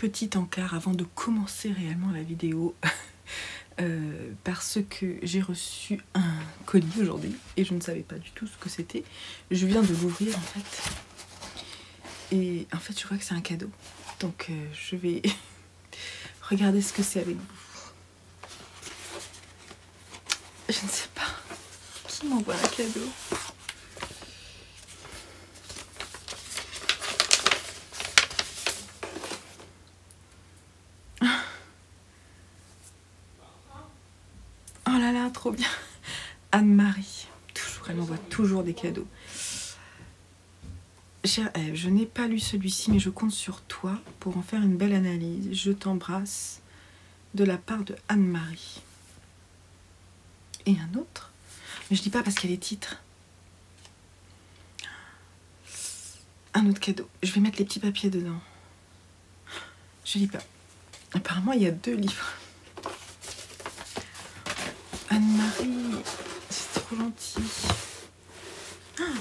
petit encart avant de commencer réellement la vidéo. Parce que j'ai reçu un colis aujourd'hui et je ne savais pas du tout ce que c'était. Je viens de l'ouvrir en fait. Et en fait je vois que c'est un cadeau. Donc je vais regarder ce que c'est avec vous. Je ne sais pas qui m'envoie un cadeau. Oh là là, trop bien. Anne-Marie, toujours, elle m'envoie toujours des cadeaux. Je n'ai pas lu celui-ci, mais je compte sur toi pour en faire une belle analyse. Je t'embrasse, de la part de Anne-Marie. Et un autre, mais je dis pas parce qu'il y a les titres. Un autre cadeau. Je vais mettre les petits papiers dedans. Je lis pas. Apparemment, il y a 2 livres. Anne-Marie, c'est trop gentil.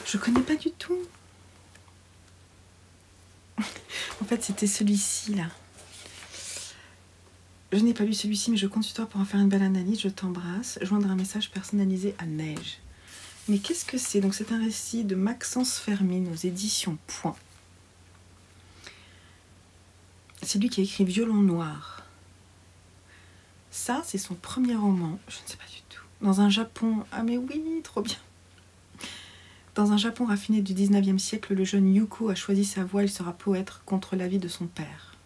Je connais pas du tout. En fait, c'était celui-ci là. Je n'ai pas lu celui-ci, mais je compte sur toi pour en faire une belle analyse. Je t'embrasse. Joindre un message personnalisé à Neige. Mais qu'est-ce que c'est? Donc c'est un récit de Maxence Fermine aux éditions Point. C'est lui qui a écrit Violon Noir. Ça, c'est son premier roman. Je ne sais pas du tout. Dans un Japon... Ah mais oui, trop bien. Dans un Japon raffiné du 19e siècle, le jeune Yuko a choisi sa voie. Il sera poète contre l'avis de son père.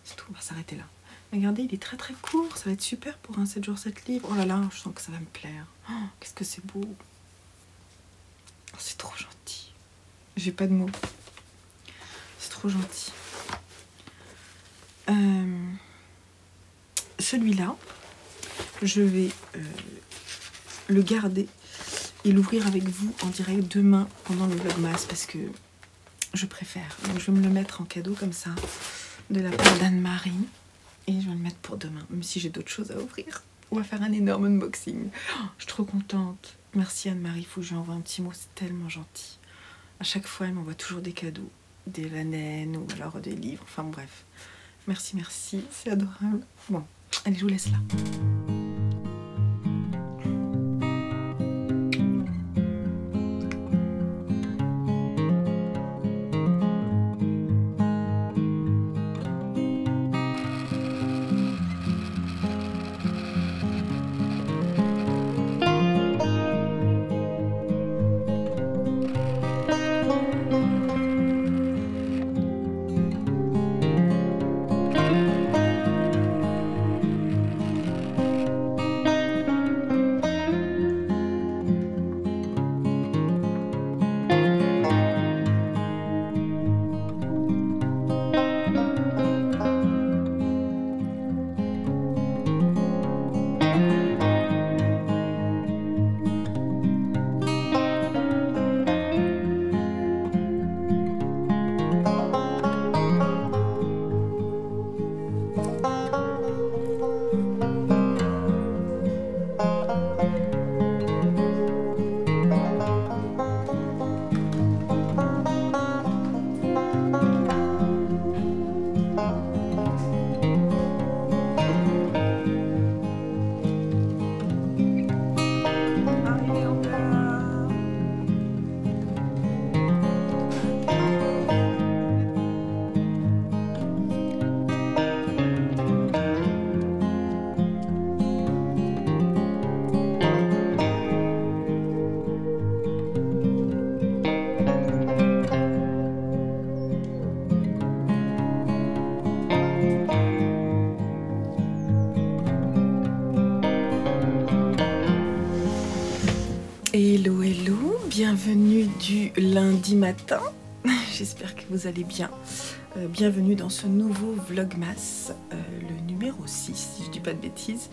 C'est tout, on va s'arrêter là. Regardez, il est très très court. Ça va être super pour un 7 jours 7 livres. Oh là là, je sens que ça va me plaire. Oh, qu'est-ce que c'est beau. Oh, c'est trop gentil. J'ai pas de mots. C'est trop gentil. Celui-là, je vais le garder et l'ouvrir avec vous en direct demain pendant le vlogmas parce que je préfère. Donc je vais me le mettre en cadeau comme ça de la part d'Anne-Marie et je vais le mettre pour demain, même si j'ai d'autres choses à ouvrir. On va faire un énorme unboxing. Oh, je suis trop contente. Merci Anne-Marie, il faut que je lui envoie un petit mot, c'est tellement gentil. À chaque fois, elle m'envoie toujours des cadeaux, des lanettes ou alors des livres, enfin bref. Merci, merci, c'est adorable. Bon, allez, je vous laisse là. Hello, hello, bienvenue du lundi matin, j'espère que vous allez bien. Bienvenue dans ce nouveau vlogmas, le numéro 6, si je dis pas de bêtises,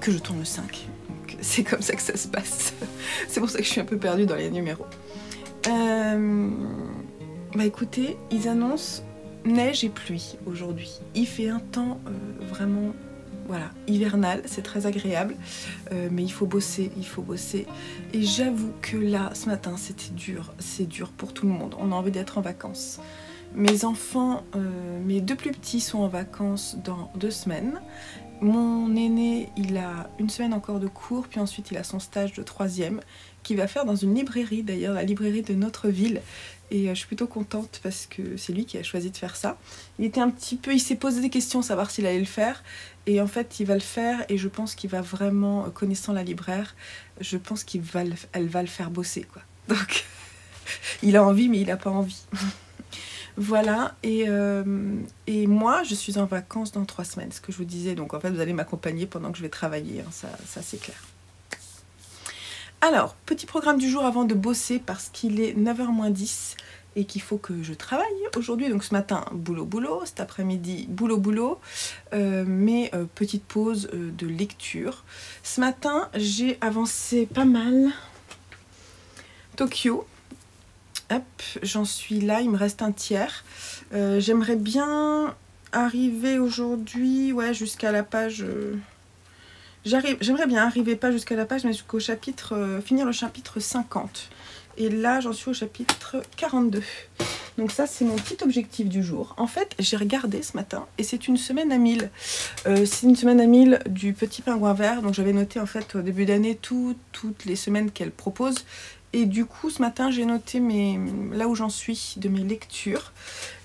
que je tourne le 5, donc c'est comme ça que ça se passe. C'est pour ça que je suis un peu perdue dans les numéros. Bah écoutez, ils annoncent neige et pluie aujourd'hui. Il fait un temps vraiment... Voilà, hivernal, c'est très agréable, mais il faut bosser, Et j'avoue que là, ce matin, c'était dur, c'est dur pour tout le monde. On a envie d'être en vacances. Mes enfants, mes deux plus petits sont en vacances dans 2 semaines. Mon aîné, il a 1 semaine encore de cours, puis ensuite il a son stage de 3e qu'il va faire dans une librairie, d'ailleurs la librairie de notre ville. Et je suis plutôt contente parce que c'est lui qui a choisi de faire ça. Il s'est posé des questions, savoir s'il allait le faire. Et en fait, il va le faire et je pense qu'il va vraiment, connaissant la libraire, je pense qu'elle va le faire bosser, quoi. Donc, il a envie, mais il n'a pas envie. Voilà, et moi, je suis en vacances dans 3 semaines, ce que je vous disais. Donc, en fait, vous allez m'accompagner pendant que je vais travailler, hein, ça c'est clair. Alors, petit programme du jour avant de bosser parce qu'il est 9h moins 10 et qu'il faut que je travaille aujourd'hui. Donc ce matin, boulot, cet après-midi, boulot, mais petite pause de lecture. Ce matin, j'ai avancé pas mal. Tokyo, hop, j'en suis là, il me reste un tiers. J'aimerais bien arriver aujourd'hui, ouais, jusqu'à la page... J'aimerais bien arriver pas jusqu'à la page, mais jusqu'au chapitre, finir le chapitre 50. Et là, j'en suis au chapitre 42. Donc ça, c'est mon petit objectif du jour. En fait, j'ai regardé ce matin, et c'est une semaine à 1000. C'est une semaine à 1000 du Petit Pingouin Vert. Donc j'avais noté, en fait, au début d'année, toutes les semaines qu'elle propose. Et du coup, ce matin, j'ai noté là où j'en suis de mes lectures.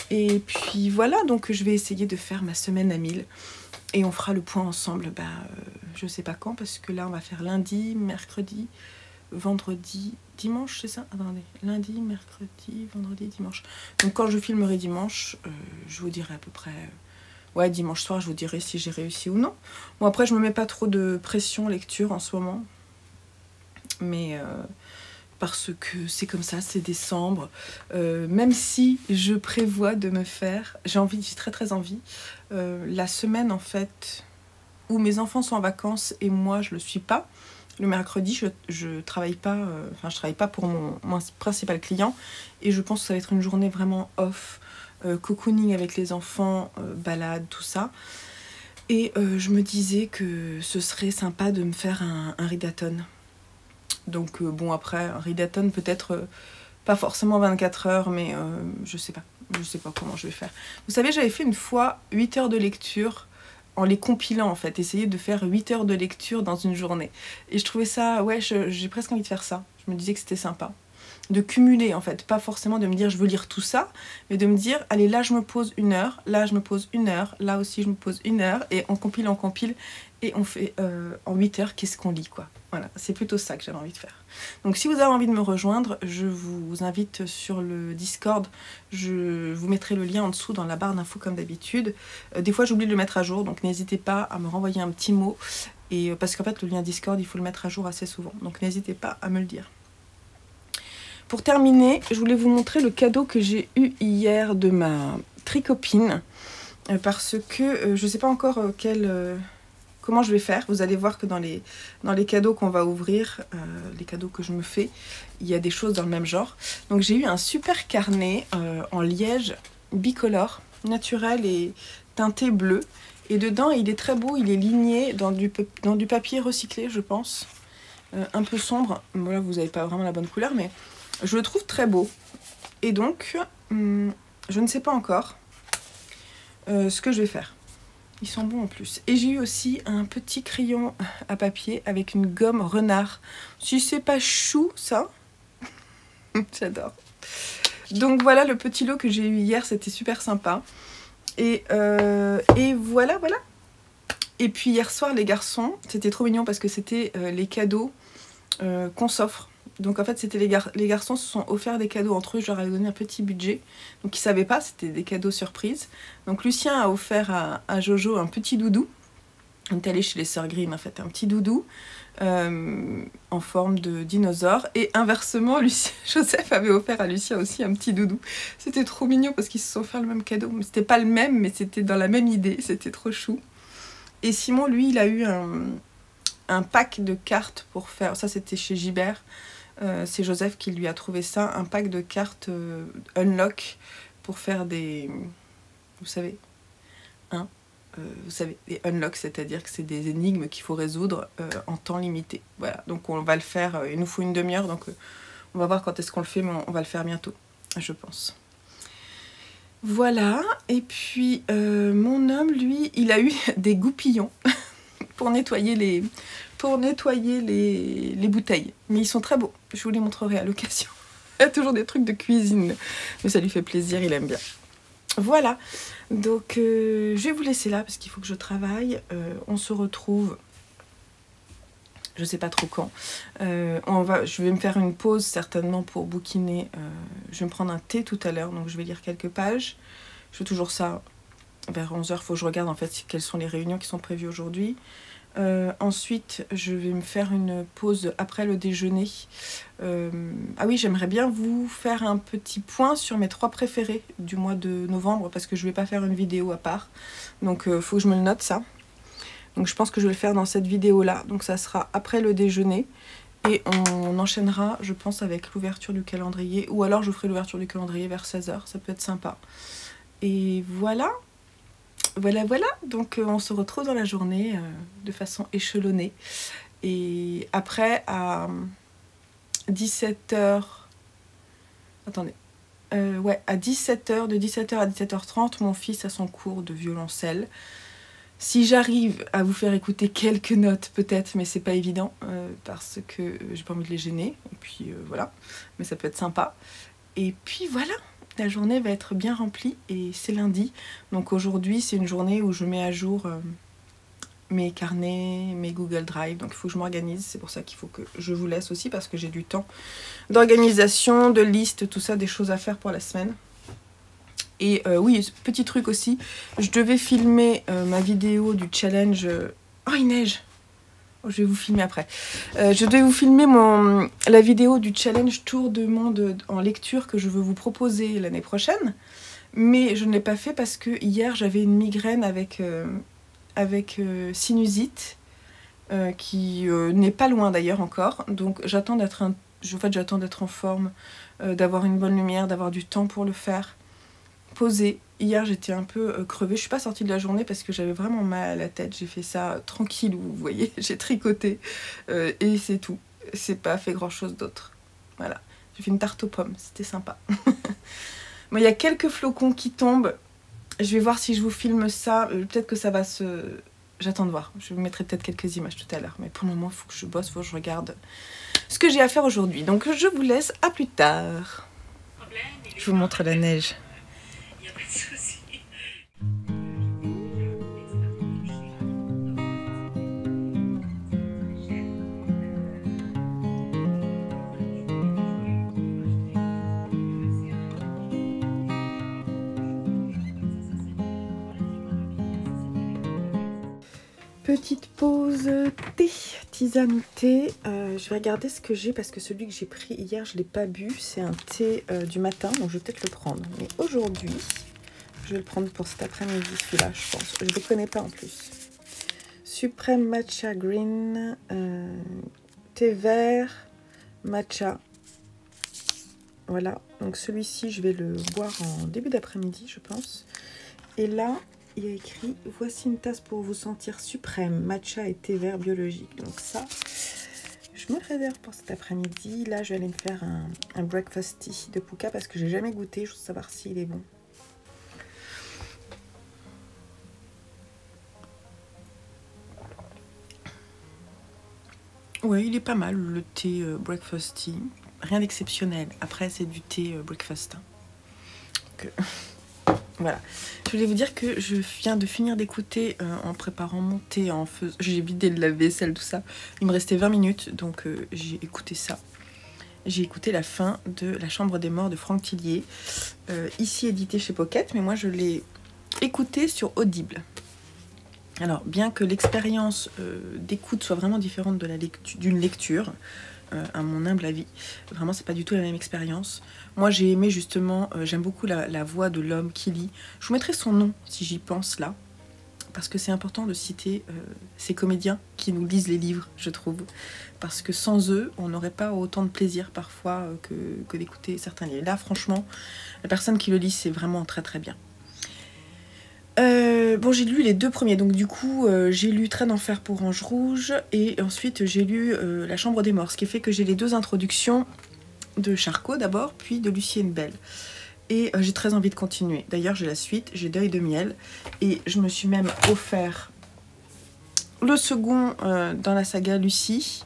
Et puis voilà, donc je vais essayer de faire ma semaine à 1000. Et on fera le point ensemble, je sais pas quand, parce que là on va faire lundi, mercredi, vendredi, dimanche, c'est ça? Attendez, lundi, mercredi, vendredi, dimanche. Donc quand je filmerai dimanche, je vous dirai à peu près... Ouais, dimanche soir, je vous dirai si j'ai réussi ou non. Bon, après, je me mets pas trop de pression lecture en ce moment. Mais... parce que c'est comme ça, c'est décembre. Même si je prévois de me faire, j'ai très envie, la semaine en fait où mes enfants sont en vacances et moi je le suis pas. Le mercredi, je travaille pas, je travaille pas pour mon principal client et je pense que ça va être une journée vraiment off, cocooning avec les enfants, balade, tout ça. Et je me disais que ce serait sympa de me faire un readathon. Donc bon, après, un readathon peut-être pas forcément 24 heures, mais je sais pas comment je vais faire. Vous savez, j'avais fait une fois 8 heures de lecture en les compilant en fait, essayer de faire 8 heures de lecture dans une journée. Et je trouvais ça, ouais, j'ai presque envie de faire ça. Je me disais que c'était sympa. De cumuler en fait, pas forcément de me dire je veux lire tout ça, mais de me dire allez là je me pose 1 heure, là je me pose 1 heure, là aussi je me pose 1 heure, et on compile et on fait en 8 heures qu'est-ce qu'on lit quoi. Voilà, c'est plutôt ça que j'avais envie de faire. Donc si vous avez envie de me rejoindre, je vous invite sur le Discord, je vous mettrai le lien en dessous dans la barre d'infos comme d'habitude. Des fois j'oublie de le mettre à jour, donc n'hésitez pas à me renvoyer un petit mot, et parce qu'en fait le lien Discord il faut le mettre à jour assez souvent, donc n'hésitez pas à me le dire. Pour terminer, je voulais vous montrer le cadeau que j'ai eu hier de ma tricopine, parce que je ne sais pas encore comment je vais faire. Vous allez voir que dans les cadeaux qu'on va ouvrir, les cadeaux que je me fais, il y a des choses dans le même genre. Donc j'ai eu un super carnet en liège bicolore, naturel et teinté bleu. Et dedans, il est très beau, il est ligné dans du papier recyclé, je pense. Un peu sombre. Bon, là, vous n'avez pas vraiment la bonne couleur, mais... je le trouve très beau. Et donc, je ne sais pas encore ce que je vais faire. Ils sont bons en plus. Et j'ai eu aussi un petit crayon à papier avec une gomme renard. Si c'est pas chou, ça. J'adore. Donc voilà le petit lot que j'ai eu hier. C'était super sympa. Et voilà. Et puis hier soir, les garçons, c'était trop mignon parce que c'était les cadeaux qu'on s'offre. Donc en fait, c'était les garçons se sont offerts des cadeaux entre eux, je leur ai donné un petit budget. Donc ils savaient pas, c'était des cadeaux surprises. Donc Lucien a offert à Jojo un petit doudou. On est allé chez les sœurs Grimm, en fait, un petit doudou en forme de dinosaure. Et inversement, Joseph avait offert à Lucien aussi un petit doudou. C'était trop mignon parce qu'ils se sont offert le même cadeau. C'était pas le même, mais c'était dans la même idée. C'était trop chou. Et Simon, lui, il a eu un pack de cartes pour faire... Ça, c'était chez Gibert. C'est Joseph qui lui a trouvé ça, un pack de cartes unlock pour faire des... Vous savez, des unlock, c'est-à-dire que c'est des énigmes qu'il faut résoudre en temps limité. Voilà, donc on va le faire, il nous faut 1 demi-heure, donc on va voir quand est-ce qu'on le fait, mais on va le faire bientôt, je pense. Voilà, et puis mon homme, lui, il a eu des goupillons pour nettoyer les bouteilles. Mais ils sont très beaux, je vous les montrerai à l'occasion. Il y a toujours des trucs de cuisine, mais ça lui fait plaisir, il aime bien. Voilà, donc je vais vous laisser là parce qu'il faut que je travaille. On se retrouve, je sais pas trop quand. Je vais me faire une pause certainement pour bouquiner. Je vais me prendre un thé tout à l'heure, donc je vais lire quelques pages. Je fais toujours ça vers 11h, il faut que je regarde en fait quelles sont les réunions qui sont prévues aujourd'hui. Ensuite, je vais me faire une pause après le déjeuner. Ah oui, j'aimerais bien vous faire un petit point sur mes 3 préférés du mois de novembre parce que je ne vais pas faire une vidéo à part. Donc, il faut que je me le note ça. Donc, je pense que je vais le faire dans cette vidéo-là. Donc, ça sera après le déjeuner. Et on enchaînera, je pense, avec l'ouverture du calendrier. Ou alors, je ferai l'ouverture du calendrier vers 16h. Ça peut être sympa. Et voilà. Voilà, donc on se retrouve dans la journée de façon échelonnée. Et après, à 17h... Attendez. Ouais, à 17h, de 17h à 17h30, mon fils a son cours de violoncelle. Si j'arrive à vous faire écouter quelques notes, peut-être, mais c'est pas évident, parce que j'ai pas envie de les gêner. Et puis voilà, mais ça peut être sympa. Et puis voilà. La journée va être bien remplie et c'est lundi. Donc aujourd'hui, c'est une journée où je mets à jour mes carnets, mes Google Drive. Donc il faut que je m'organise. C'est pour ça qu'il faut que je vous laisse aussi parce que j'ai du temps d'organisation, de liste, tout ça, des choses à faire pour la semaine. Et oui, petit truc aussi, je devais filmer ma vidéo du challenge... Oh, il neige! Je vais vous filmer après. Je devais vous filmer la vidéo du challenge Tour de Monde en lecture que je veux vous proposer l'année prochaine. Mais je ne l'ai pas fait parce que hier j'avais une migraine avec sinusite qui n'est pas loin d'ailleurs encore. Donc j'attends d'être en forme, d'avoir une bonne lumière, d'avoir du temps pour le faire. Posée. Hier j'étais un peu crevée, je suis pas sortie de la journée parce que j'avais vraiment mal à la tête, j'ai fait ça tranquille, vous voyez, j'ai tricoté et c'est tout, c'est pas fait grand chose d'autre. Voilà, j'ai fait une tarte aux pommes, c'était sympa. Bon, il y a quelques flocons qui tombent, je vais voir si je vous filme ça, peut-être que ça va se... J'attends de voir, je vous mettrai peut-être quelques images tout à l'heure, mais pour le moment il faut que je bosse, il faut que je regarde ce que j'ai à faire aujourd'hui. Donc je vous laisse, à plus tard. Je vous montre la neige. Petite pause thé, tisane thé. Je vais regarder ce que j'ai parce que celui que j'ai pris hier, je ne l'ai pas bu. C'est un thé du matin, donc je vais peut-être le prendre. Mais aujourd'hui, je vais le prendre pour cet après-midi, celui-là, je pense. Je ne le connais pas en plus. Supreme Matcha Green, thé vert, matcha. Voilà, donc celui-ci, je vais le boire en début d'après-midi, je pense. Et là... il y a écrit « Voici une tasse pour vous sentir suprême, matcha et thé vert biologique ». Donc ça, je me réserve pour cet après-midi. Là, je vais aller me faire un breakfast tea de Pukka parce que j'ai jamais goûté. Je veux savoir s'il est bon. Ouais, il est pas mal le thé breakfast tea. Rien d'exceptionnel. Après, c'est du thé breakfast. Donc, voilà, je voulais vous dire que je viens de finir d'écouter en préparant mon thé, j'ai vidé le lave-vaisselle, tout ça. Il me restait 20 minutes, donc j'ai écouté ça. J'ai écouté la fin de La Chambre des Morts de Franck Tillier, ici édité chez Pocket, mais moi je l'ai écouté sur Audible. Alors, bien que l'expérience d'écoute soit vraiment différente d'une lecture, à mon humble avis, vraiment c'est pas du tout la même expérience. Moi j'ai aimé justement, j'aime beaucoup la voix de l'homme qui lit. Je vous mettrai son nom si j'y pense là, parce que c'est important de citer ces comédiens qui nous lisent les livres, je trouve, parce que sans eux on n'aurait pas autant de plaisir parfois que d'écouter certains livres. Là franchement, la personne qui le lit c'est vraiment très très bien. Bon, j'ai lu les 2 premiers, donc du coup j'ai lu Train d'enfer pour Ange Rouge et ensuite j'ai lu La Chambre des Morts, ce qui fait que j'ai les 2 introductions de Charcot d'abord, puis de Lucienne Bell. Et j'ai très envie de continuer. D'ailleurs, j'ai la suite, j'ai Deuil de miel. Et je me suis même offert le second dans la saga Lucie.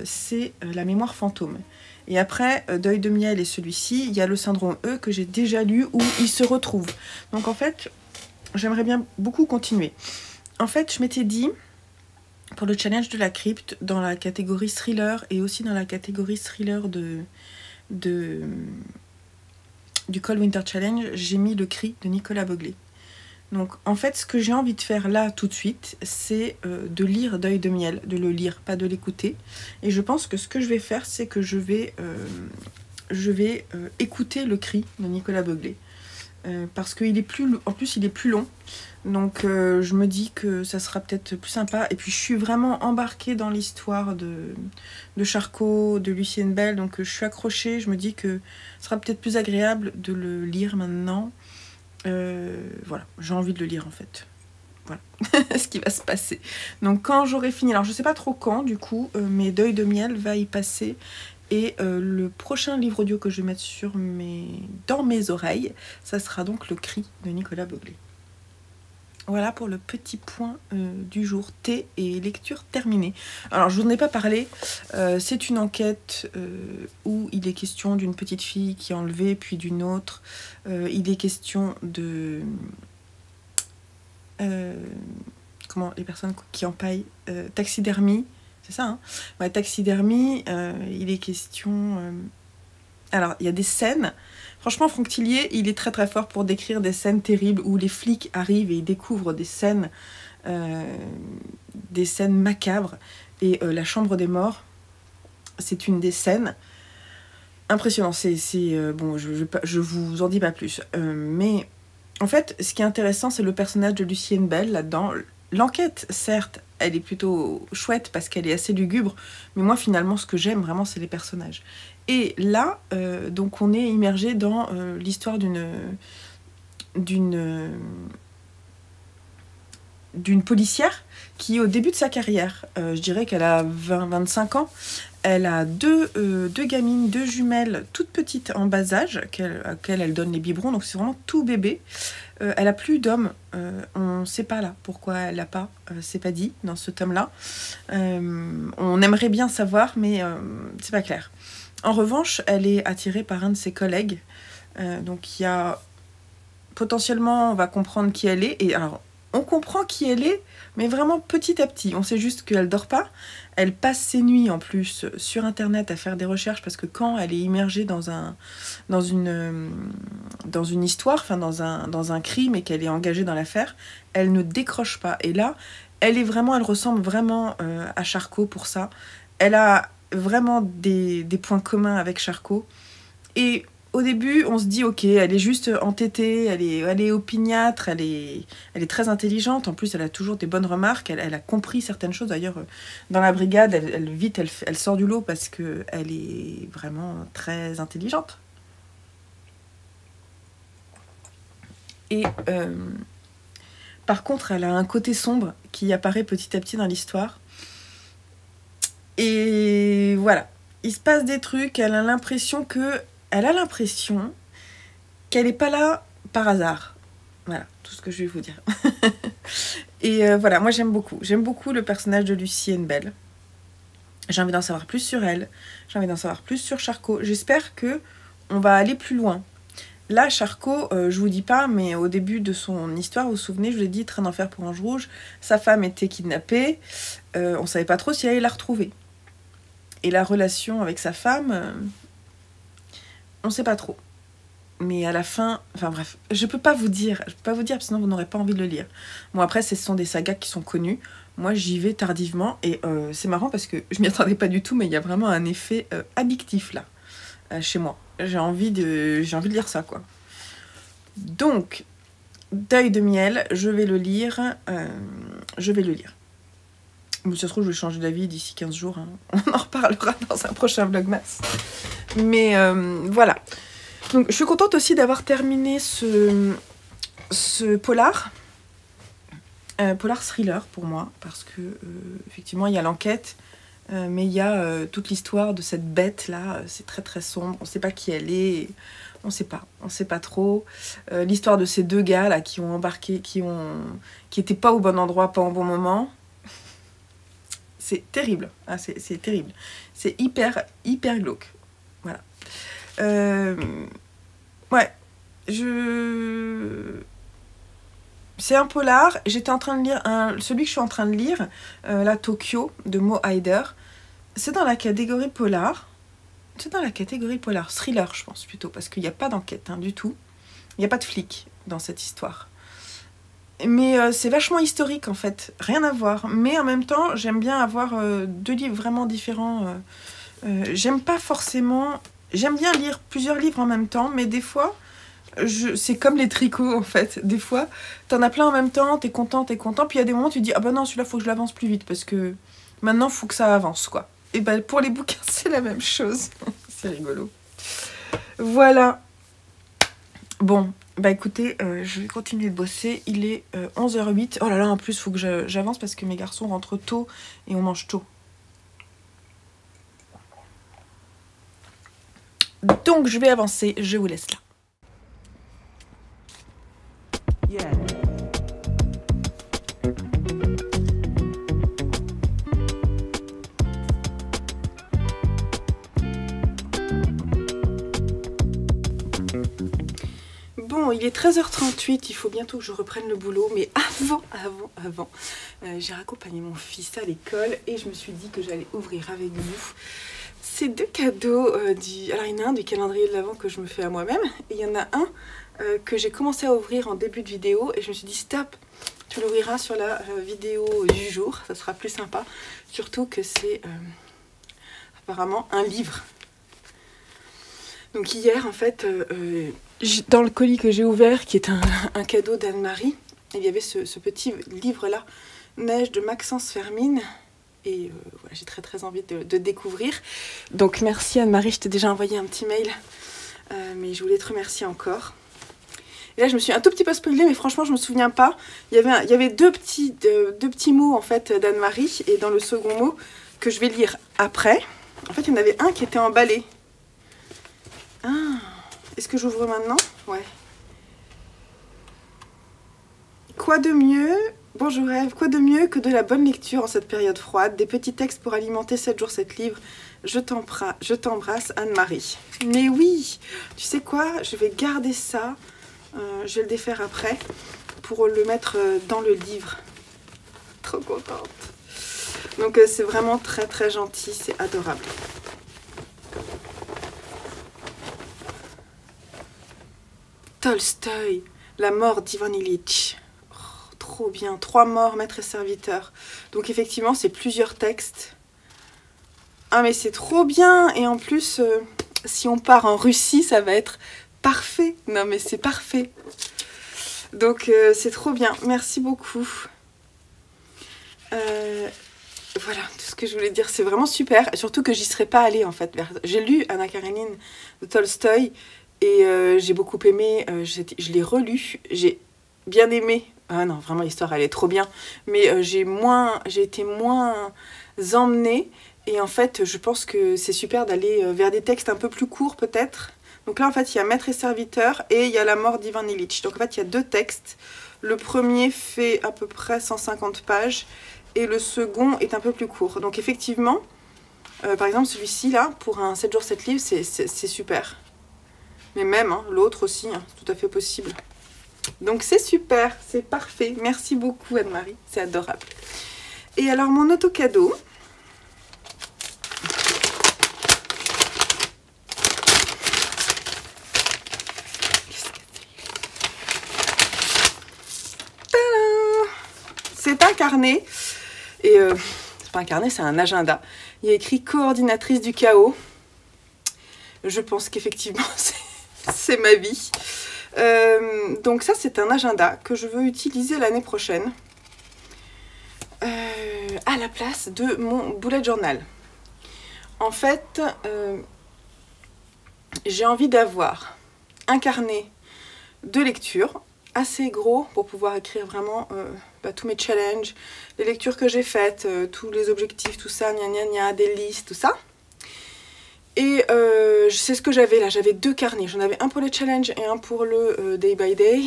C'est La mémoire fantôme. Et après, Deuil de miel et celui-ci, il y a le syndrome E que j'ai déjà lu où il se retrouve. Donc en fait, j'aimerais bien beaucoup continuer. En fait, je m'étais dit, pour le challenge de la crypte, dans la catégorie thriller et aussi dans la catégorie thriller du Cold Winter Challenge, j'ai mis Le Cri de Nicolas Beuglé. Donc en fait, ce que j'ai envie de faire là tout de suite, c'est de lire Deuil de miel, de le lire, pas de l'écouter. Et je pense que ce que je vais faire, c'est que je vais écouter Le Cri de Nicolas Beuglé. Parce qu'il est en plus il est plus long. Donc je me dis que ça sera peut-être plus sympa. Et puis je suis vraiment embarquée dans l'histoire de Charcot, de Lucienne Bell. Donc je suis accrochée. Je me dis que ce sera peut-être plus agréable de le lire maintenant. Voilà, j'ai envie de le lire en fait. Voilà ce qui va se passer. Donc quand j'aurai fini, alors je sais pas trop quand du coup, mais Deuil de miel va y passer. Et le prochain livre audio que je vais mettre dans mes oreilles, ça sera donc Le Cri de Nicolas Beuglé. Voilà pour le petit point du jour. Thé et lecture terminée. Alors je vous en ai pas parlé, c'est une enquête où il est question d'une petite fille qui est enlevée, puis d'une autre. Il est question de... comment les personnes qui empaillent, taxidermie, c'est ça, hein, ouais, taxidermie, il est question... alors, il y a des scènes... Franchement, Franck Tillier, il est très très fort pour décrire des scènes terribles où les flics arrivent et ils découvrent des scènes macabres. Et La Chambre des Morts, c'est une des scènes impressionnantes. Bon, je vous en dis pas plus. Mais en fait, ce qui est intéressant, c'est le personnage de Lucienne Bell là-dedans. L'enquête, certes, elle est plutôt chouette parce qu'elle est assez lugubre, mais moi, finalement, ce que j'aime vraiment, c'est les personnages. Et là, donc on est immergé dans l'histoire d'une policière qui, au début de sa carrière, je dirais qu'elle a 20-25 ans, elle a deux gamines, deux jumelles toutes petites en bas âge, auxquelles elle donne les biberons, donc c'est vraiment tout bébé. Elle a plus d'hommes, on ne sait pas là pourquoi elle n'a pas, c'est pas dit dans ce tome-là. On aimerait bien savoir, mais c'est pas clair. En revanche, elle est attirée par un de ses collègues, donc il y a potentiellement, on va comprendre qui elle est, et alors on comprend qui elle est, mais vraiment petit à petit. On sait juste qu'elle dort pas. Elle passe ses nuits en plus sur internet à faire des recherches parce que quand elle est immergée dans une histoire, enfin dans un crime et qu'elle est engagée dans l'affaire, elle ne décroche pas. Et là, elle ressemble vraiment à Charcot pour ça. Elle a vraiment des points communs avec Charcot. Et au début, on se dit, ok, elle est juste entêtée, elle est opiniâtre, elle est très intelligente. En plus, elle a toujours des bonnes remarques, elle a compris certaines choses. D'ailleurs, dans la brigade, elle sort du lot parce qu'elle est vraiment très intelligente. Et par contre, elle a un côté sombre qui apparaît petit à petit dans l'histoire. Et voilà, il se passe des trucs, elle a l'impression qu'elle n'est pas là par hasard. Voilà, tout ce que je vais vous dire. Et voilà, moi j'aime beaucoup. J'aime beaucoup le personnage de Lucienne Bell. J'ai envie d'en savoir plus sur elle. J'ai envie d'en savoir plus sur Charcot. J'espère qu'on va aller plus loin. Là, Charcot, je vous dis pas, mais au début de son histoire, vous vous souvenez, je vous l'ai dit, train d'enfer pour Ange Rouge, sa femme était kidnappée. On savait pas trop si elle allait la retrouver. Et la relation avec sa femme... on sait pas trop. Mais à la fin... Enfin bref, je peux pas vous dire, sinon vous n'aurez pas envie de le lire. Bon, après, ce sont des sagas qui sont connues. Moi, j'y vais tardivement. Et c'est marrant parce que je m'y attendais pas du tout, mais il y a vraiment un effet addictif, là, chez moi. J'ai envie de lire ça, quoi. Donc, Deuil de miel, je vais le lire. Bon, si ça se trouve, je vais changer d'avis d'ici 15 jours. Hein. On en reparlera dans un prochain vlogmas. Mais voilà. Donc, je suis contente aussi d'avoir terminé ce polar. Polar thriller pour moi. Parce que, effectivement, il y a l'enquête. Mais il y a toute l'histoire de cette bête-là. C'est très très sombre. On ne sait pas qui elle est. On sait pas trop. L'histoire de ces deux gars là qui ont embarqué, qui étaient pas au bon endroit, pas au bon moment. C'est terrible, hein, c'est terrible. C'est hyper glauque. Voilà. Ouais, c'est un polar. J'étais en train de lire, celui que je suis en train de lire, la Tokyo de Mo Haider. C'est dans la catégorie polar. C'est dans la catégorie polar, thriller je pense plutôt, parce qu'il n'y a pas d'enquête hein, du tout. Il n'y a pas de flic dans cette histoire. Mais c'est vachement historique en fait, rien à voir. Mais en même temps, j'aime bien avoir deux livres vraiment différents. J'aime pas forcément... J'aime bien lire plusieurs livres en même temps, mais des fois, c'est comme les tricots en fait. Des fois, t'en as plein en même temps, t'es content, puis il y a des moments où tu dis « Ah bah non, celui-là, faut que je l'avance plus vite, parce que maintenant, faut que ça avance, quoi. » Et ben pour les bouquins, c'est la même chose. C'est rigolo. Voilà. Bon, bah écoutez, je vais continuer de bosser. Il est 11h08. Oh là là, en plus, il faut que j'avance parce que mes garçons rentrent tôt et on mange tôt. Donc, je vais avancer. Je vous laisse là. Yeah. Bon, il est 13h38, il faut bientôt que je reprenne le boulot, mais avant, j'ai raccompagné mon fils à l'école et je me suis dit que j'allais ouvrir avec vous ces deux cadeaux. Alors il y en a un du calendrier de l'Avent que je me fais à moi-même et il y en a un que j'ai commencé à ouvrir en début de vidéo et je me suis dit stop, tu l'ouvriras sur la vidéo du jour, ça sera plus sympa, surtout que c'est apparemment un livre. Donc hier en fait, dans le colis que j'ai ouvert, qui est un cadeau d'Anne-Marie, il y avait ce petit livre-là, Neige de Maxence Fermine, et voilà, j'ai très envie de découvrir. Donc merci Anne-Marie, je t'ai déjà envoyé un petit mail, mais je voulais te remercier encore. Et là je me suis un tout petit peu spoilée, mais franchement je me souviens pas. Il y avait deux petits mots en fait d'Anne-Marie, et dans le second mot, que je vais lire après, en fait il y en avait un qui était emballé. Ah, est-ce que j'ouvre maintenant? Ouais. Quoi de mieux? Bonjour Ève, quoi de mieux que de la bonne lecture en cette période froide? Des petits textes pour alimenter 7 jours 7 livres. Je t'embrasse Anne-Marie. Mais oui, tu sais quoi? Je vais garder ça. Je vais le défaire après pour le mettre dans le livre. Trop contente. Donc c'est vraiment très gentil, c'est adorable. Tolstoï, la mort d'Ivan Ilitch. Oh, trop bien, 3 morts, maître et serviteur. Donc effectivement, c'est plusieurs textes. Ah mais c'est trop bien. Et en plus, si on part en Russie, ça va être parfait. Non mais c'est parfait. Donc c'est trop bien. Merci beaucoup. Voilà, tout ce que je voulais dire, c'est vraiment super. Surtout que j'y serais pas allée en fait. J'ai lu Anna Karenine de Tolstoï. Et j'ai beaucoup aimé, je l'ai relu, j'ai bien aimé. Ah non, vraiment l'histoire elle est trop bien. Mais j'ai été moins emmenée. Et en fait, je pense que c'est super d'aller vers des textes un peu plus courts peut-être. Donc là en fait, il y a Maître et serviteur et il y a la mort d'Ivan Ilitch. Donc en fait, il y a 2 textes. Le premier fait à peu près 150 pages. Et le second est un peu plus court. Donc effectivement, par exemple celui-ci là, pour un 7 jours 7 livres, c'est super. Mais même, hein, l'autre aussi, hein, c'est tout à fait possible. Donc c'est super, c'est parfait. Merci beaucoup Anne-Marie, c'est adorable. Et alors mon auto-cadeau. C'est un carnet. Et c'est pas un carnet, c'est un agenda. Il y a écrit coordinatrice du chaos. Je pense qu'effectivement c'est ma vie. Donc ça c'est un agenda que je veux utiliser l'année prochaine à la place de mon bullet journal. En fait, j'ai envie d'avoir un carnet de lecture assez gros pour pouvoir écrire vraiment tous mes challenges, les lectures que j'ai faites, tous les objectifs, tout ça, gna gna gna, des listes, tout ça. Et c'est ce que j'avais là, j'avais 2 carnets. J'en avais un pour les challenges et un pour le day by day.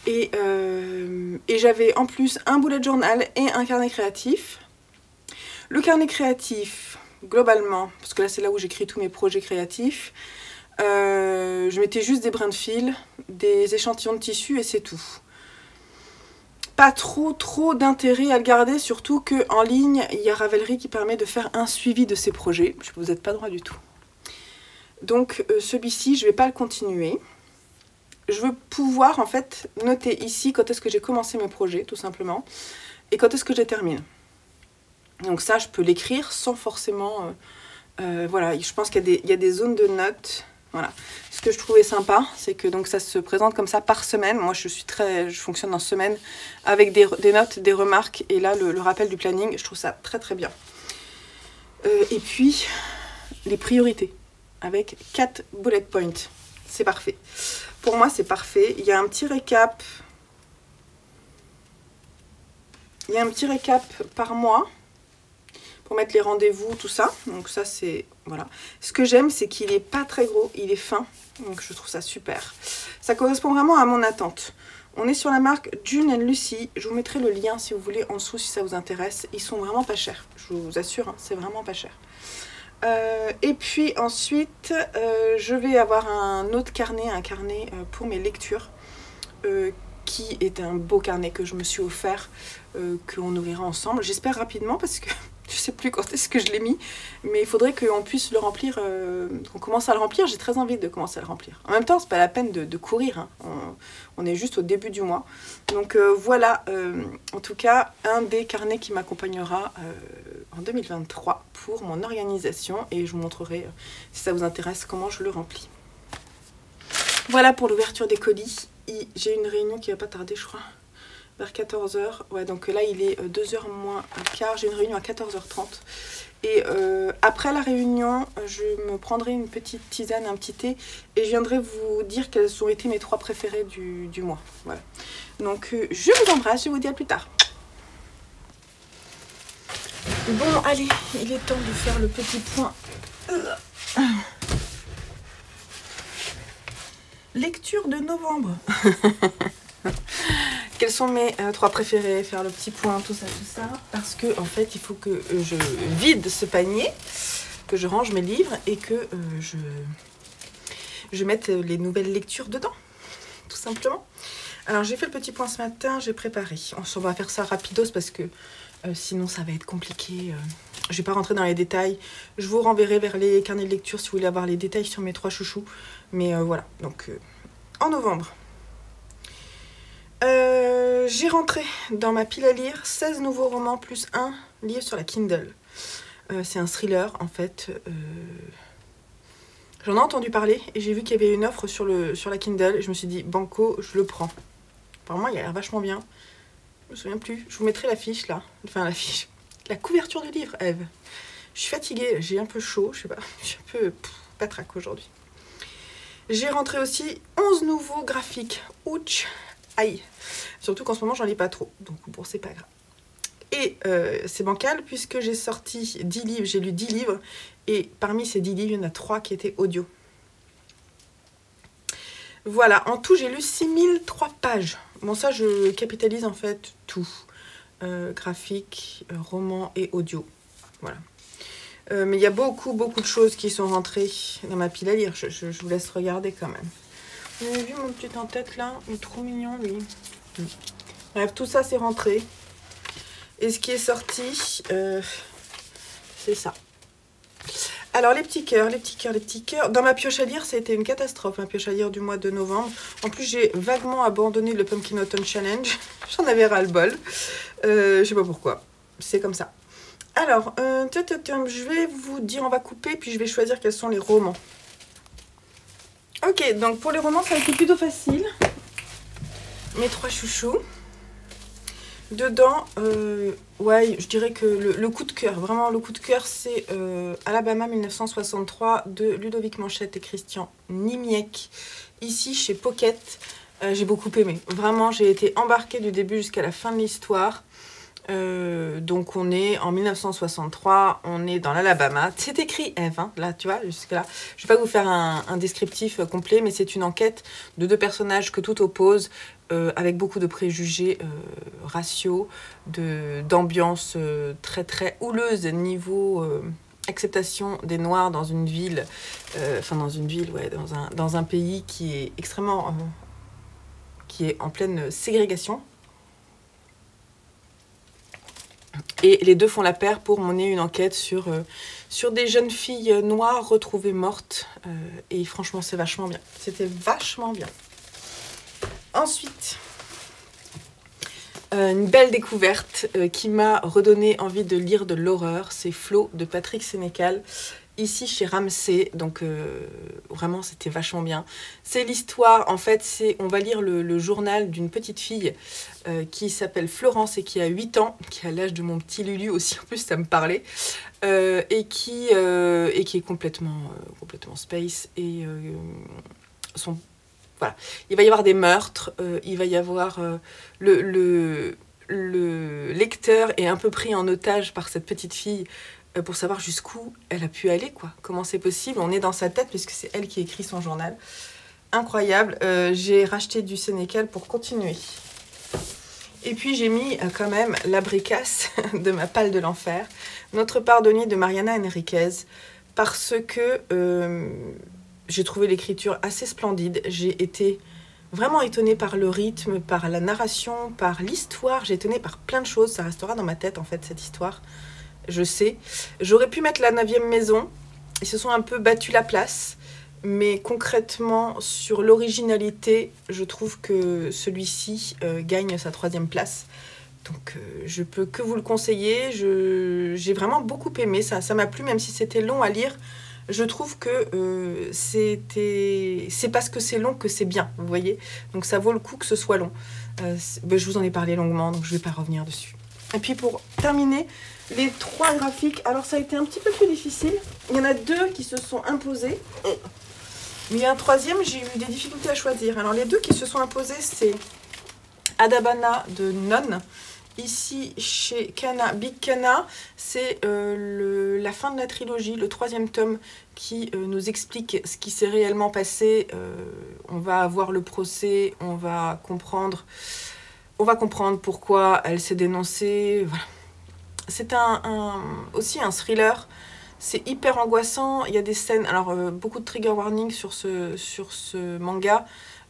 Et j'avais en plus un bullet journal et un carnet créatif. Le carnet créatif, globalement, parce que là c'est là où j'écris tous mes projets créatifs, je mettais juste des brins de fil, des échantillons de tissu et c'est tout. Pas trop d'intérêt à le garder, surtout qu'en ligne, il y a Ravelry qui permet de faire un suivi de ces projets. Vous n'êtes pas droit du tout. Donc celui-ci, je ne vais pas le continuer. Je veux pouvoir en fait noter ici quand est-ce que j'ai commencé mes projets, tout simplement, et quand est-ce que je les termine. Donc ça, je peux l'écrire sans forcément... voilà, je pense qu'il y a des zones de notes. Voilà. Ce que je trouvais sympa, c'est que donc ça se présente comme ça par semaine. Moi, je fonctionne en semaine avec des notes, des remarques et là, le rappel du planning. Je trouve ça très bien. Et puis, les priorités avec 4 bullet points. C'est parfait. Pour moi, c'est parfait. Il y a un petit récap. Il y a un petit récap par mois pour mettre les rendez-vous, tout ça. Donc ça, c'est... Voilà. Ce que j'aime, c'est qu'il n'est pas très gros, il est fin. Donc je trouve ça super. Ça correspond vraiment à mon attente. On est sur la marque June & Lucy. Je vous mettrai le lien, si vous voulez, en dessous, si ça vous intéresse. Ils sont vraiment pas chers. Je vous assure, hein, c'est vraiment pas cher. Et puis ensuite, je vais avoir un autre carnet, pour mes lectures. Qui est un beau carnet que je me suis offert, qu'on ouvrira ensemble. J'espère rapidement parce que je sais plus quand est-ce que je l'ai mis, mais il faudrait qu'on puisse le remplir, qu'on commence à le remplir. J'ai très envie de commencer à le remplir. En même temps, c'est pas la peine de courir, hein. On est juste au début du mois. Donc voilà, en tout cas, un des carnets qui m'accompagnera en 2023 pour mon organisation et je vous montrerai, si ça vous intéresse, comment je le remplis. Voilà pour l'ouverture des colis. J'ai une réunion qui va pas tarder, je crois, vers 14 h. Ouais, donc là, il est 2 h moins un quart. J'ai une réunion à 14 h 30. Et après la réunion, je me prendrai une petite tisane, un petit thé. Et je viendrai vous dire quels ont été mes 3 préférés du mois. Voilà. Donc, je vous embrasse. Je vous dis à plus tard. Bon, allez, il est temps de faire le petit point. Lecture de novembre. Quels sont mes 3 préférés? Faire le petit point, tout ça. Parce que en fait, il faut que je vide ce panier, que je range mes livres et que je mette les nouvelles lectures dedans, tout simplement. Alors, j'ai fait le petit point ce matin, j'ai préparé. On va faire ça rapidos parce que sinon, ça va être compliqué. Je vais pas rentrer dans les détails. Je vous renverrai vers les carnets de lecture si vous voulez avoir les détails sur mes 3 chouchous. Mais voilà, donc en novembre. J'ai rentré dans ma pile à lire 16 nouveaux romans plus un livre sur la Kindle. C'est un thriller en fait. J'en ai entendu parler et j'ai vu qu'il y avait une offre sur la Kindle. Et je me suis dit, banco, je le prends. Apparemment, il a l'air vachement bien. Je me souviens plus. Je vous mettrai l'affiche là. Enfin, l'affiche. La couverture du livre, Eve. Je suis fatiguée, j'ai un peu chaud, je sais pas. Je suis un peu patraque aujourd'hui. J'ai rentré aussi 11 nouveaux graphiques. Ouch. Aïe. Surtout qu'en ce moment, j'en lis pas trop. Donc, bon, c'est pas grave. Et c'est bancal puisque j'ai sorti 10 livres. J'ai lu 10 livres. Et parmi ces 10 livres, il y en a 3 qui étaient audio. Voilà. En tout, j'ai lu 6003 pages. Bon, ça, je capitalise en fait tout. Graphique, roman et audio. Voilà. Mais il y a beaucoup de choses qui sont rentrées dans ma pile à lire. Je vous laisse regarder quand même. Vous avez vu mon petit en-tête là? Il est trop mignon lui. Bref, tout ça c'est rentré. Et ce qui est sorti, c'est ça. Alors les petits cœurs. Dans ma pioche à lire, ça a été une catastrophe, ma pioche à lire du mois de novembre. En plus, j'ai vaguement abandonné le Pumpkin Autumn Challenge. J'en avais ras-le-bol. Je sais pas pourquoi. C'est comme ça. Alors, je vais vous dire, on va couper, puis je vais choisir quels sont les romans. Ok, donc pour les romans, ça a été plutôt facile. Mes 3 chouchous. Dedans, ouais, je dirais que le coup de cœur, vraiment le coup de cœur, c'est Alabama 1963 de Ludovic Manchette et Christian Nimiec. Ici, chez Pocket, j'ai beaucoup aimé. Vraiment, j'ai été embarquée du début jusqu'à la fin de l'histoire. Donc on est en 1963, on est dans l'Alabama. C'est écrit Eve, hein, là tu vois, jusque là. Je vais pas vous faire un descriptif complet, mais c'est une enquête de deux personnages que tout oppose, avec beaucoup de préjugés raciaux, d'ambiance très très houleuse niveau acceptation des Noirs dans une ville, ouais, dans un pays qui est extrêmement, qui est en pleine ségrégation. Et les deux font la paire pour mener une enquête sur des jeunes filles noires retrouvées mortes. Et franchement, c'est vachement bien. C'était vachement bien. Ensuite, une belle découverte qui m'a redonné envie de lire de l'horreur. C'est Flo de Patrick Sénécal. Ici chez Ramsay, donc vraiment c'était vachement bien. C'est l'histoire, en fait, on va lire le journal d'une petite fille qui s'appelle Florence et qui a 8 ans, qui a l'âge de mon petit Lulu aussi, en plus ça me parlait, et qui est complètement space, et voilà. Il va y avoir des meurtres, il va y avoir le lecteur est un peu pris en otage par cette petite fille, pour savoir jusqu'où elle a pu aller, quoi. Comment c'est possible. On est dans sa tête puisque c'est elle qui écrit son journal. Incroyable. J'ai racheté du Sénécal pour continuer. Et puis j'ai mis quand même La Bricasse de ma palle de l'enfer. Notre pardonnier de Mariana Enriquez. Parce que j'ai trouvé l'écriture assez splendide. J'ai été vraiment étonnée par le rythme, par la narration, par l'histoire. J'ai été étonnée par plein de choses. Ça restera dans ma tête, en fait, cette histoire. Je sais. J'aurais pu mettre La 9e maison. Ils se sont un peu battus la place. Mais concrètement, sur l'originalité, je trouve que celui-ci gagne sa 3e place. Donc, je peux que vous le conseiller. J'ai vraiment beaucoup aimé. Ça m'a plu, même si c'était long à lire. Je trouve que c'est parce que c'est long que c'est bien, vous voyez. Donc, ça vaut le coup que ce soit long. Je vous en ai parlé longuement, donc je ne vais pas revenir dessus. Et puis, pour terminer, les 3 graphiques. Alors, ça a été un petit peu plus difficile. Il y en a 2 qui se sont imposés. Mais il y a un 3e, j'ai eu des difficultés à choisir. Alors, les 2 qui se sont imposés, c'est Adabana de Non. Ici, chez Kana, Big Kana, c'est la fin de la trilogie, le 3e tome qui nous explique ce qui s'est réellement passé. On va avoir le procès, on va comprendre pourquoi elle s'est dénoncée. Voilà. C'est aussi un thriller. C'est hyper angoissant. Il y a des scènes, alors beaucoup de trigger warning sur ce manga.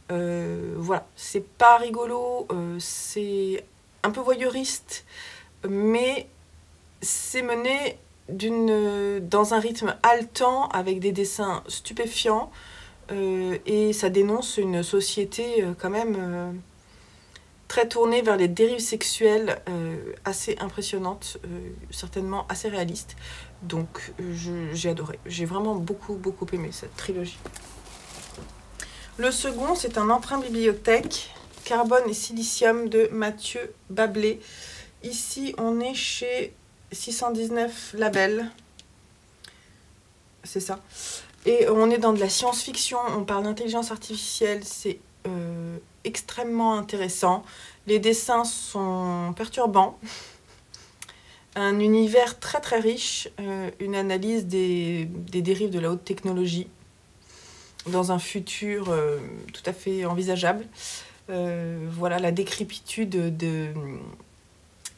Voilà, c'est pas rigolo, c'est un peu voyeuriste, mais c'est mené dans un rythme haletant avec des dessins stupéfiants, et ça dénonce une société quand même très tournée vers les dérives sexuelles, assez impressionnantes, certainement assez réalistes. Donc j'ai adoré, j'ai vraiment beaucoup aimé cette trilogie. Le second, c'est un emprunt bibliothèque, Carbone et Silicium de Mathieu Bablé. Ici, on est chez 619 Label. C'est ça. Et on est dans de la science-fiction, on parle d'intelligence artificielle, c'est extrêmement intéressant. Les dessins sont perturbants. Un univers très riche, une analyse des dérives de la haute technologie dans un futur tout à fait envisageable. Voilà, la décrépitude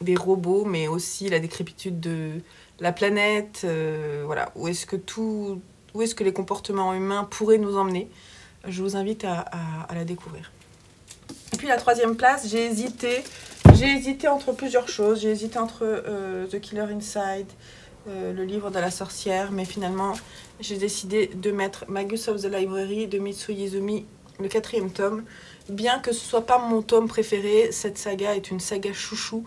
des robots, mais aussi la décrépitude de la planète. Voilà, où est-ce que les comportements humains pourraient nous emmener. Je vous invite à la découvrir. Et puis la 3e place, j'ai hésité entre plusieurs choses. J'ai hésité entre The Killer Inside, le livre de la sorcière, mais finalement j'ai décidé de mettre Magus of the Library de Mitsuo Izumi, le 4e tome. Bien que ce soit pas mon tome préféré, cette saga est une saga chouchou,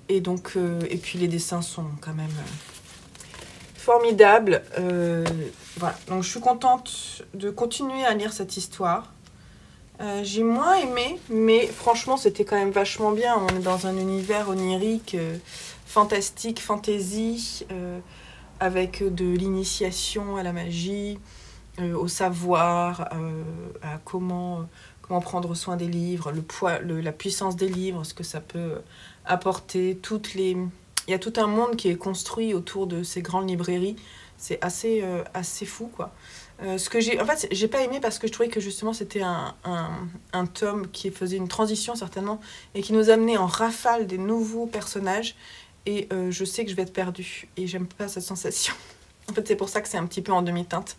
et donc et puis les dessins sont quand même formidables. Voilà, donc je suis contente de continuer à lire cette histoire. J'ai moins aimé, mais franchement c'était quand même vachement bien. On est dans un univers onirique, fantastique, fantasy, avec de l'initiation à la magie, au savoir, à comment comment prendre soin des livres, le poids, la puissance des livres, ce que ça peut apporter, il y a tout un monde qui est construit autour de ces grandes librairies. C'est assez fou, quoi. En fait, j'ai pas aimé parce que je trouvais que justement c'était un tome qui faisait une transition certainement et qui nous amenait en rafale des nouveaux personnages. Et je sais que je vais être perdue et j'aime pas cette sensation. En fait, c'est pour ça que c'est un petit peu en demi-teinte.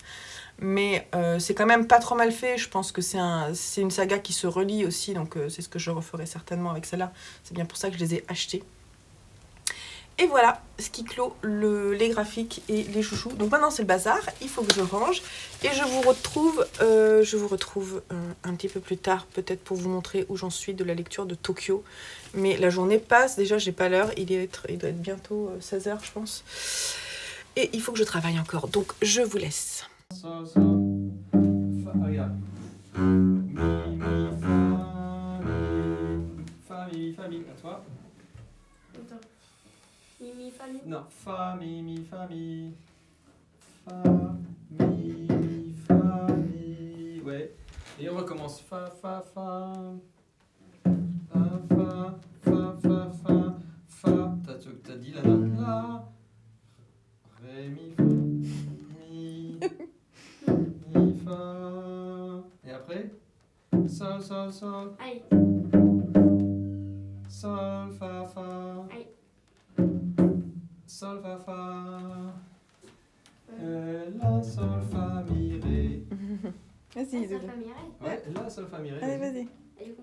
Mais c'est quand même pas trop mal fait. Je pense que c'est une saga qui se relie aussi, donc c'est ce que je referai certainement avec celle-là. C'est bien pour ça que je les ai achetés. Et voilà ce qui clôt les graphiques et les chouchous. Donc maintenant c'est le bazar, il faut que je range. Et je vous retrouve un petit peu plus tard, peut-être pour vous montrer où j'en suis de la lecture de Tokyo. Mais la journée passe, déjà j'ai pas l'heure, il doit être bientôt 16 h je pense. Et il faut que je travaille encore, donc je vous laisse. Regarde. Mi, fa, mi, fa, mi, à toi. Attends. Mi, fa, mi. Non, fa, mi, fa, mi. Fa, mi, fa, mi. Ouais. Et on recommence. Fa, fa, fa. Fa, fa, fa, fa, fa. Fa. T'as dit la note là. Ré, mi, fa, mi. Mi, fa. Et après? Sol, sol, sol. Aïe. Sol, fa, fa. Aïe. Sol, fa, fa. La, sol, fa, mi, ré. Vas-y, Ça Doudou. fa, mi, ré. Ouais, la, sol, fa, mi, ré. Allez, vas-y. Et du coup